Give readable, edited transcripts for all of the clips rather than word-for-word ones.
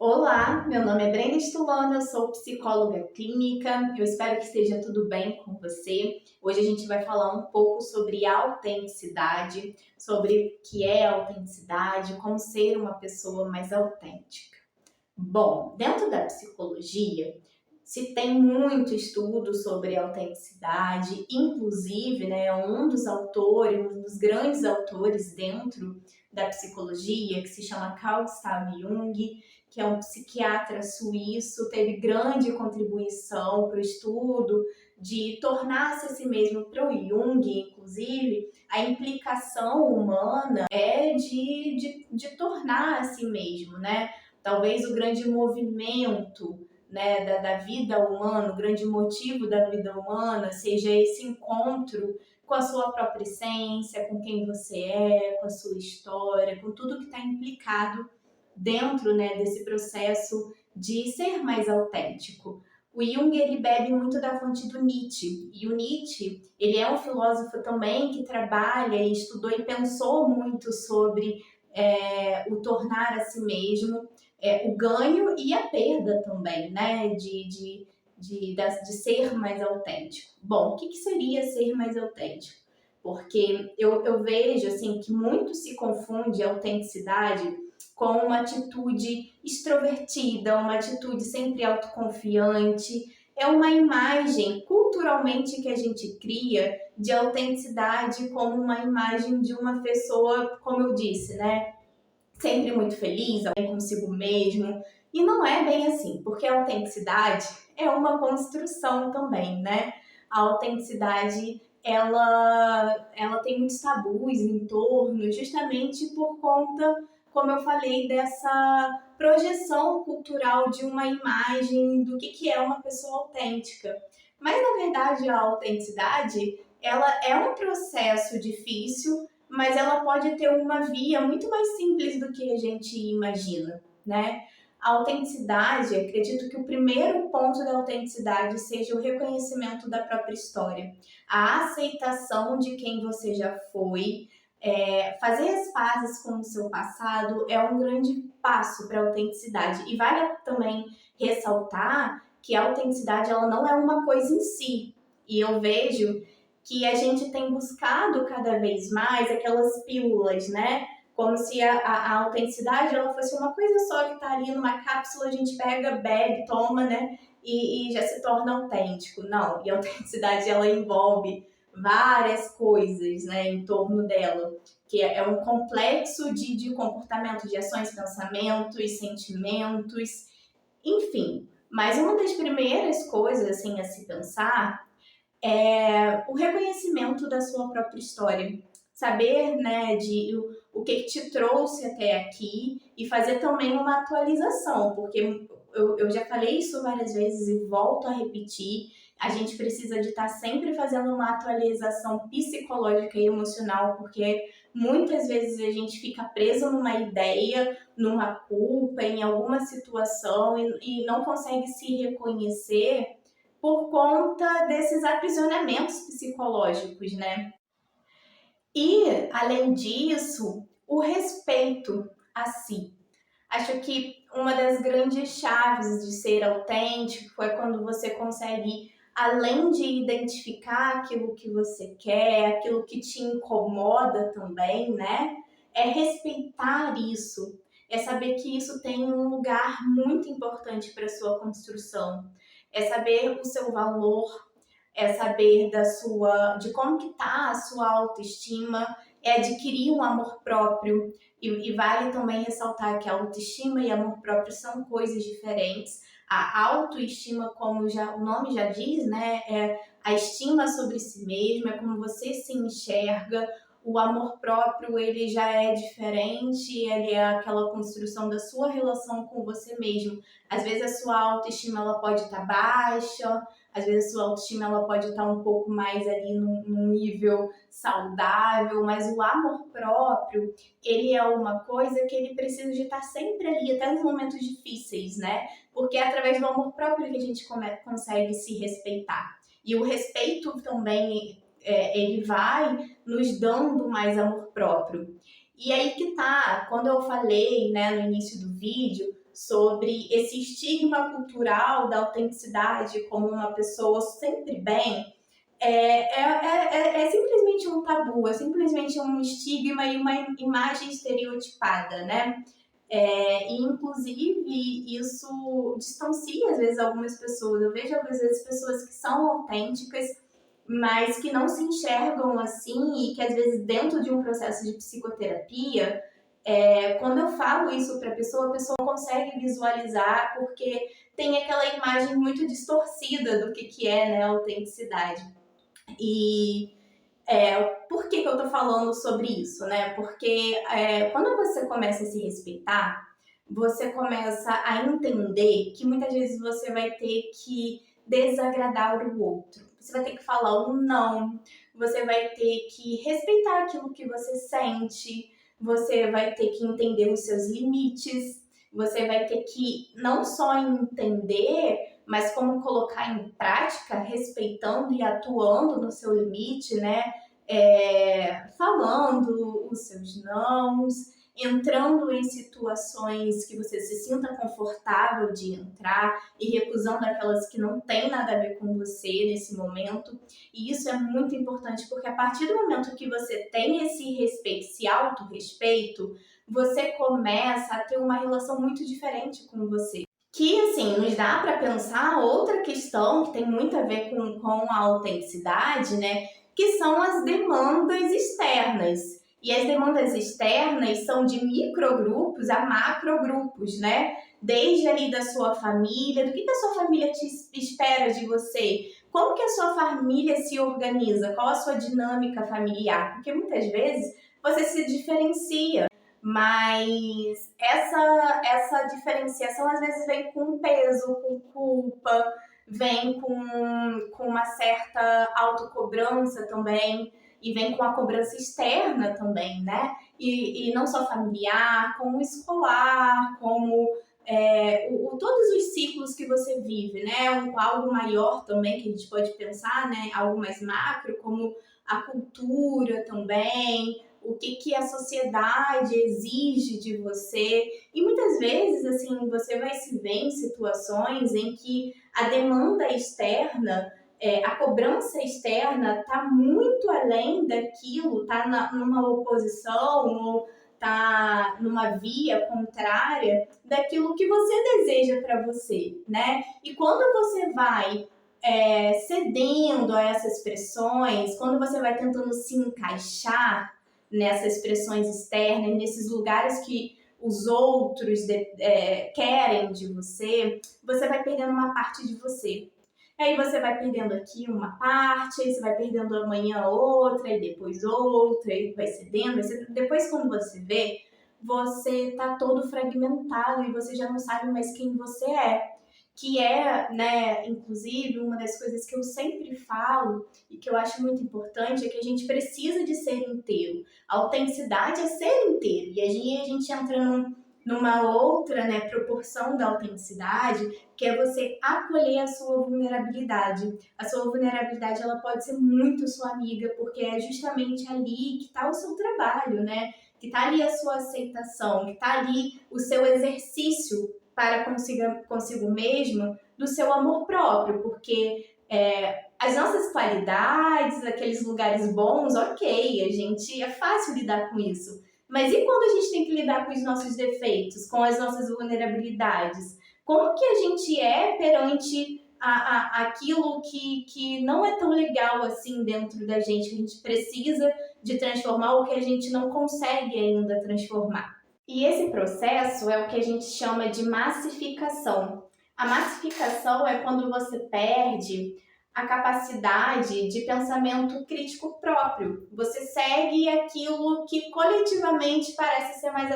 Olá, meu nome é Brenda Stulano, eu sou psicóloga clínica, eu espero que esteja tudo bem com você. Hoje a gente vai falar um pouco sobre autenticidade, sobre o que é autenticidade, como ser uma pessoa mais autêntica. Bom, dentro da psicologia, se tem muito estudo sobre autenticidade, inclusive, um dos autores, um dos grandes autores dentro da psicologia, que se chama Carl Gustav Jung, que é um psiquiatra suíço, teve grande contribuição para o estudo de tornar-se a si mesmo, para o Jung, inclusive, a implicação humana é de tornar a si mesmo, né? Talvez o grande movimento, né, da vida humana, o grande motivo da vida humana seja esse encontro com a sua própria essência, com quem você é, com a sua história, com tudo que está implicado dentro, né, desse processo de ser mais autêntico. O Jung, ele bebe muito da fonte do Nietzsche, e o Nietzsche, ele é um filósofo também que trabalha e estudou e pensou muito sobre o tornar a si mesmo, o ganho e a perda também, né, de ser mais autêntico. Bom, o que seria ser mais autêntico? Porque eu vejo assim que muito se confunde a autenticidade com uma atitude extrovertida, uma atitude sempre autoconfiante. É uma imagem culturalmente que a gente cria de autenticidade como uma imagem de uma pessoa, como eu disse, né? Sempre muito feliz, bem consigo mesmo. E não é bem assim, porque a autenticidade é uma construção também, né? A autenticidade, ela tem muitos tabus em torno, justamente por conta, como eu falei, dessa projeção cultural de uma imagem do que é uma pessoa autêntica. Mas, na verdade, a autenticidade, ela é um processo difícil, mas ela pode ter uma via muito mais simples do que a gente imagina, né? A autenticidade, acredito que o primeiro ponto da autenticidade seja o reconhecimento da própria história, a aceitação de quem você já foi, fazer as pazes com o seu passado é um grande passo para a autenticidade. E vale também ressaltar que a autenticidade ela não é uma coisa em si. E eu vejo que a gente tem buscado cada vez mais aquelas pílulas, né? Como se a autenticidade ela fosse uma coisa só que está ali numa cápsula, a gente pega, bebe, toma, né? E já se torna autêntico. Não, e a autenticidade ela envolve várias coisas, né, em torno dela, que é um complexo de comportamento, de ações, pensamentos, sentimentos, enfim. Mas uma das primeiras coisas assim a se pensar é o reconhecimento da sua própria história. Saber, né, o que te trouxe até aqui e fazer também uma atualização, porque eu já falei isso várias vezes e volto a repetir, a gente precisa de estar sempre fazendo uma atualização psicológica e emocional, porque muitas vezes a gente fica preso numa ideia, numa culpa, em alguma situação e não consegue se reconhecer por conta desses aprisionamentos psicológicos, né? E, além disso, o respeito a si. Acho que uma das grandes chaves de ser autêntico é quando você consegue, além de identificar aquilo que você quer, aquilo que te incomoda também, né? É respeitar isso, é saber que isso tem um lugar muito importante para a sua construção, é saber o seu valor, é saber de como que tá a sua autoestima, é adquirir um amor próprio. E vale também ressaltar que a autoestima e amor próprio são coisas diferentes. A autoestima, como o nome já diz, né, é a estima sobre si mesmo, é como você se enxerga. O amor próprio, ele já é diferente, ele é aquela construção da sua relação com você mesmo. Às vezes a sua autoestima ela pode estar baixa, às vezes a sua autoestima ela pode estar um pouco mais ali num nível saudável, mas o amor próprio, ele é uma coisa que ele precisa de estar sempre ali, até nos momentos difíceis, né? Porque é através do amor próprio que a gente consegue se respeitar. E o respeito também, ele vai nos dando mais amor próprio. E aí que tá, quando eu falei, né, no início do vídeo, sobre esse estigma cultural da autenticidade como uma pessoa sempre bem, é simplesmente um tabu, é simplesmente um estigma e uma imagem estereotipada, né? E, inclusive, isso distancia, às vezes, algumas pessoas. Eu vejo, às vezes, pessoas que são autênticas, mas que não se enxergam assim e que, às vezes, dentro de um processo de psicoterapia, quando eu falo isso para a pessoa consegue visualizar porque tem aquela imagem muito distorcida do que é, né, a autenticidade. E por que eu tô falando sobre isso, né? Porque quando você começa a se respeitar, você começa a entender que muitas vezes você vai ter que desagradar o outro. Você vai ter que falar um não, você vai ter que respeitar aquilo que você sente, você vai ter que entender os seus limites, você vai ter que não só entender, mas como colocar em prática, respeitando e atuando no seu limite, né? Falando os seus nãos, entrando em situações que você se sinta confortável de entrar e recusando aquelas que não têm nada a ver com você nesse momento. E isso é muito importante, porque a partir do momento que você tem esse respeito, esse autorrespeito, você começa a ter uma relação muito diferente com você. Que, assim, nos dá para pensar outra questão que tem muito a ver com a autenticidade, né? Que são as demandas externas. E as demandas externas são de microgrupos a macrogrupos, né? Desde ali da sua família, do que a sua família te espera de você? Como que a sua família se organiza? Qual a sua dinâmica familiar? Porque muitas vezes você se diferencia, mas essa diferenciação às vezes vem com peso, com culpa, vem com uma certa autocobrança também, e vem com a cobrança externa também, né? E não só familiar, como escolar, como todos os ciclos que você vive, né? Algo maior também que a gente pode pensar, né? Algo mais macro, como a cultura também, o que a sociedade exige de você. E muitas vezes, assim, você vai se ver em situações em que a demanda externa, a cobrança externa está muito além daquilo, está numa oposição ou está numa via contrária daquilo que você deseja para você, né? E quando você vai cedendo a essas pressões, quando você vai tentando se encaixar nessas pressões externas, nesses lugares que os outros querem de você, você vai perdendo uma parte de você. Aí você vai perdendo aqui uma parte, aí você vai perdendo amanhã outra, e depois outra, e vai cedendo. Depois, quando você vê, você tá todo fragmentado e você já não sabe mais quem você é. Que é, né, inclusive, uma das coisas que eu sempre falo e que eu acho muito importante é que a gente precisa de ser inteiro. A autenticidade é ser inteiro. E aí a gente entra numa outra, né, proporção da autenticidade, que é você acolher a sua vulnerabilidade. A sua vulnerabilidade, ela pode ser muito sua amiga, porque é justamente ali que está o seu trabalho, né? Que está ali a sua aceitação, que está ali o seu exercício para consigo mesmo do seu amor próprio, porque as nossas qualidades, aqueles lugares bons, ok, a gente é fácil lidar com isso. Mas e quando a gente tem que lidar com os nossos defeitos, com as nossas vulnerabilidades? Como que a gente é perante aquilo que não é tão legal assim dentro da gente, que a gente precisa de transformar ou que a gente não consegue ainda transformar? E esse processo é o que a gente chama de massificação. A massificação é quando você perde a capacidade de pensamento crítico próprio. Você segue aquilo que coletivamente parece ser mais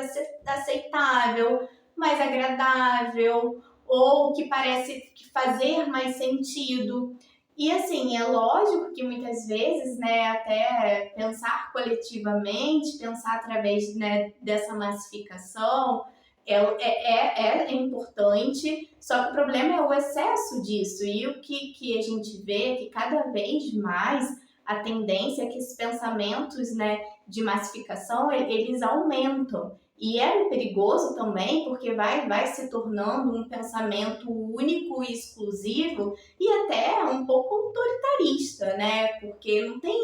aceitável, mais agradável, ou que parece fazer mais sentido. E assim, é lógico que muitas vezes, né, até pensar coletivamente, pensar através, né, dessa massificação é importante, só que o problema é o excesso disso. E o que a gente vê é que cada vez mais a tendência é que esses pensamentos, né, de massificação, eles aumentam. E é perigoso também, porque vai se tornando um pensamento único e exclusivo e até um pouco autoritarista, né? Porque não tem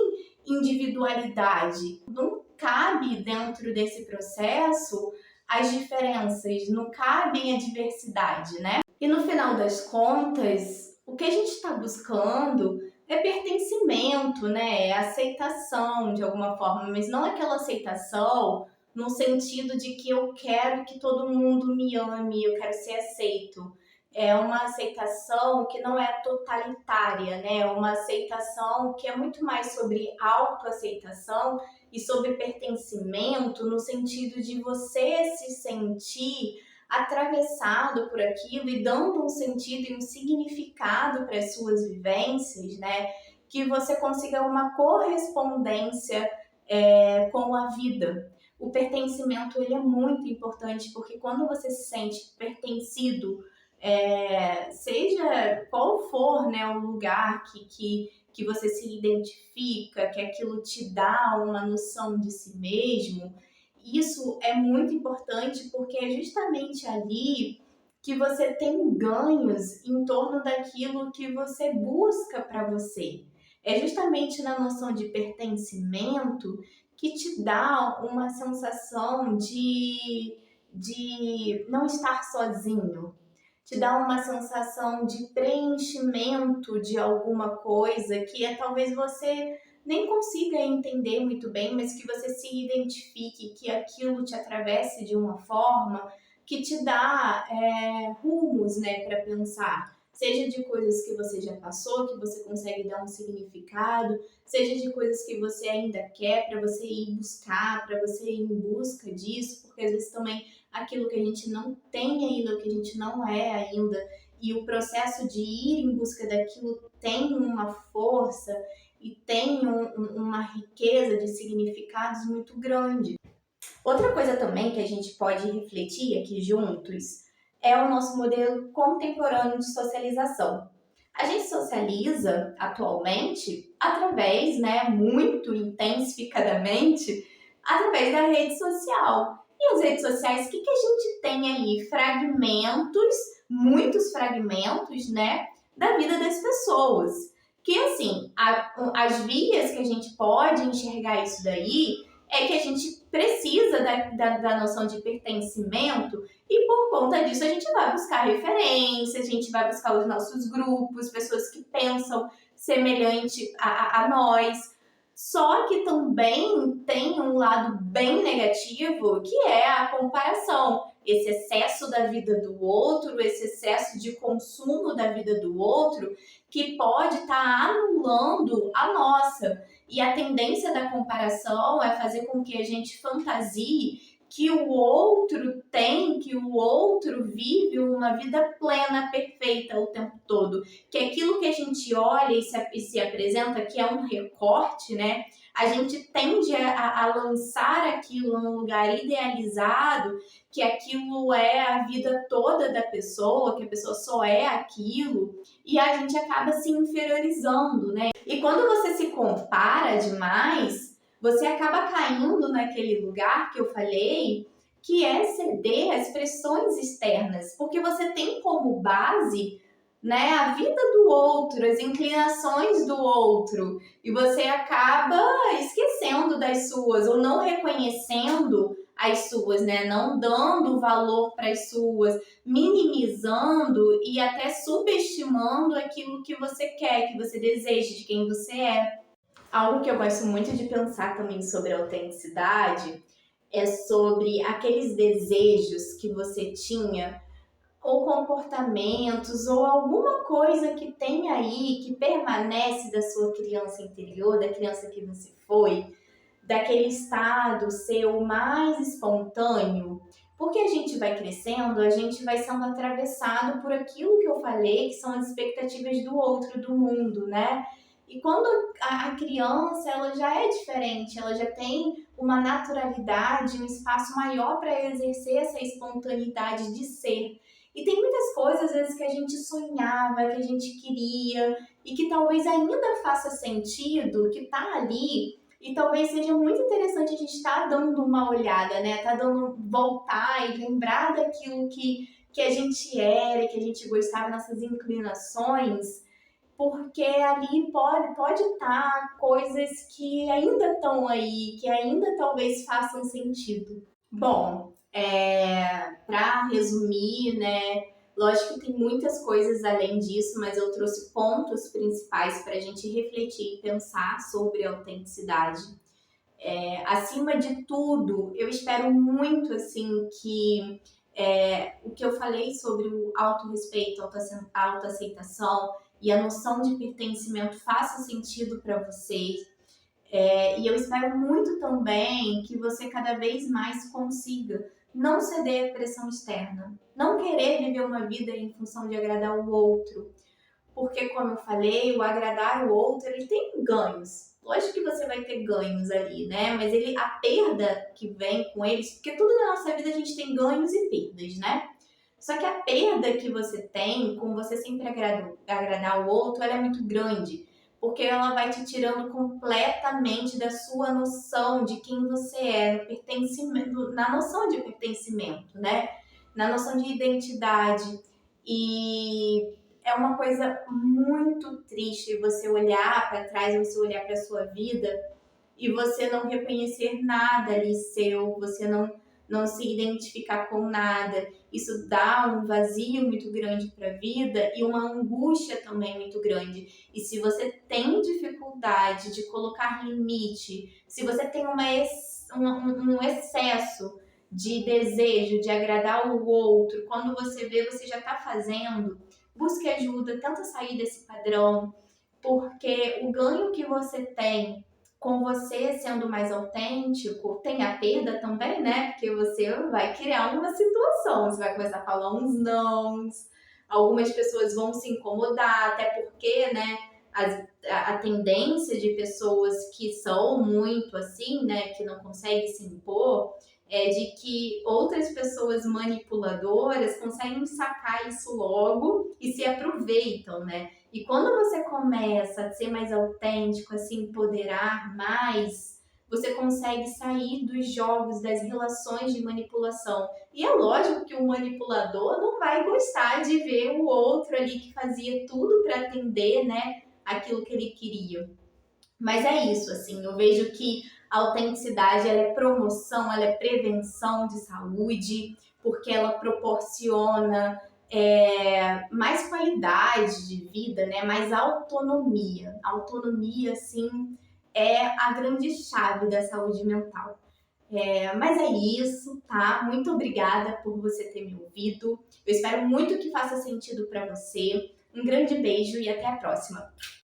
individualidade. Não cabe dentro desse processo as diferenças, não cabem a diversidade, né? E no final das contas, o que a gente está buscando é pertencimento, né? É aceitação de alguma forma, mas não aquela aceitação no sentido de que eu quero que todo mundo me ame, eu quero ser aceito. É uma aceitação que não é totalitária, né? É uma aceitação que é muito mais sobre autoaceitação e sobre pertencimento, no sentido de você se sentir atravessado por aquilo e dando um sentido e um significado para as suas vivências, né? Que você consiga uma correspondência com a vida. O pertencimento ele é muito importante porque quando você se sente pertencido, seja qual for, né, o lugar que você se identifica, que aquilo te dá uma noção de si mesmo, isso é muito importante porque é justamente ali que você tem ganhos em torno daquilo que você busca para você. É justamente na noção de pertencimento que te dá uma sensação de não estar sozinho, te dá uma sensação de preenchimento de alguma coisa que talvez você nem consiga entender muito bem, mas que você se identifique, que aquilo te atravesse de uma forma que te dá rumos, né, para pensar. Seja de coisas que você já passou, que você consegue dar um significado, seja de coisas que você ainda quer, para você ir buscar, para você ir em busca disso, porque às vezes também aquilo que a gente não tem ainda, o que a gente não é ainda, e o processo de ir em busca daquilo tem uma força e tem uma riqueza de significados muito grande. Outra coisa também que a gente pode refletir aqui juntos é o nosso modelo contemporâneo de socialização. A gente socializa atualmente através, né, muito intensificadamente, através da rede social. E as redes sociais, o que a gente tem ali? Fragmentos, muitos fragmentos, né, da vida das pessoas. Que assim, as vias que a gente pode enxergar isso daí é que a gente precisa da noção de pertencimento e por conta disso a gente vai buscar referências, a gente vai buscar os nossos grupos, pessoas que pensam semelhante a nós. Só que também tem um lado bem negativo, que é a comparação. Esse excesso da vida do outro, esse excesso de consumo da vida do outro, que pode estar anulando a nossa. E a tendência da comparação é fazer com que a gente fantasie que o outro tem, que o outro vive uma vida plena, perfeita o tempo todo. Que aquilo que a gente olha e se apresenta, que é um recorte, né? A gente tende a lançar aquilo num lugar idealizado, que aquilo é a vida toda da pessoa, que a pessoa só é aquilo, e a gente acaba se inferiorizando, né? E quando você se compara demais, você acaba caindo naquele lugar que eu falei, que é ceder às pressões externas, porque você tem como base, né, a vida do outro, as inclinações do outro, e você acaba esquecendo das suas ou não reconhecendo as suas, né, não dando valor para as suas, minimizando e até subestimando aquilo que você quer, que você deseja, de quem você é. Algo que eu gosto muito de pensar também sobre autenticidade é sobre aqueles desejos que você tinha, ou comportamentos, ou alguma coisa que tem aí, que permanece da sua criança interior, da criança que você foi, daquele estado seu mais espontâneo. Porque a gente vai crescendo, a gente vai sendo atravessado por aquilo que eu falei, que são as expectativas do outro, do mundo, né? E quando a criança, ela já é diferente, ela já tem uma naturalidade, um espaço maior para exercer essa espontaneidade de ser. E tem muitas coisas, às vezes, que a gente sonhava, que a gente queria, e que talvez ainda faça sentido, que tá ali, E talvez seja muito interessante a gente estar dando uma olhada, né? Tá dando voltar e lembrar daquilo que a gente era, que a gente gostava, nossas inclinações, porque ali pode estar coisas que ainda estão aí, que ainda talvez façam sentido. Bom, para resumir, né? Lógico que tem muitas coisas além disso, mas eu trouxe pontos principais para a gente refletir e pensar sobre a autenticidade. Acima de tudo, eu espero muito assim que o que eu falei sobre o autorrespeito, a autoaceitação e a noção de pertencimento faça sentido para vocês. E eu espero muito também que você cada vez mais consiga não ceder à pressão externa, não querer viver uma vida em função de agradar o outro, porque, como eu falei, o agradar o outro, ele tem ganhos. Lógico que você vai ter ganhos ali, né? Mas a perda que vem com eles, porque tudo na nossa vida a gente tem ganhos e perdas, né? Só que a perda que você tem com você sempre agradar o outro, ela é muito grande, porque ela vai te tirando completamente da sua noção de quem você é, no pertencimento, na noção de pertencimento, né? Na noção de identidade. E é uma coisa muito triste você olhar para trás, você olhar para sua vida e você não reconhecer nada ali seu, você não se identificar com nada. Isso dá um vazio muito grande para a vida e uma angústia também muito grande. E se você tem dificuldade de colocar limite, se você tem um excesso de desejo de agradar o outro, quando você vê, você já está fazendo, busque ajuda, tenta sair desse padrão, porque o ganho que você tem com você sendo mais autêntico, tem a perda também, né? Porque você vai criar uma situação, você vai começar a falar uns nãos, algumas pessoas vão se incomodar, até porque, né, a tendência de pessoas que são muito assim, né, que não conseguem se impor, é de que outras pessoas manipuladoras conseguem sacar isso logo e se aproveitam, né? E quando você começa a ser mais autêntico, a se empoderar mais, você consegue sair dos jogos, das relações de manipulação. E é lógico que o manipulador não vai gostar de ver o outro ali que fazia tudo para atender, né, aquilo que ele queria. Mas é isso, assim, eu vejo que a autenticidade, ela é promoção, ela é prevenção de saúde, porque ela proporciona mais qualidade de vida, né? Mais autonomia. A autonomia, assim, é a grande chave da saúde mental. Mas é isso, tá? Muito obrigada por você ter me ouvido. Eu espero muito que faça sentido para você. Um grande beijo e até a próxima.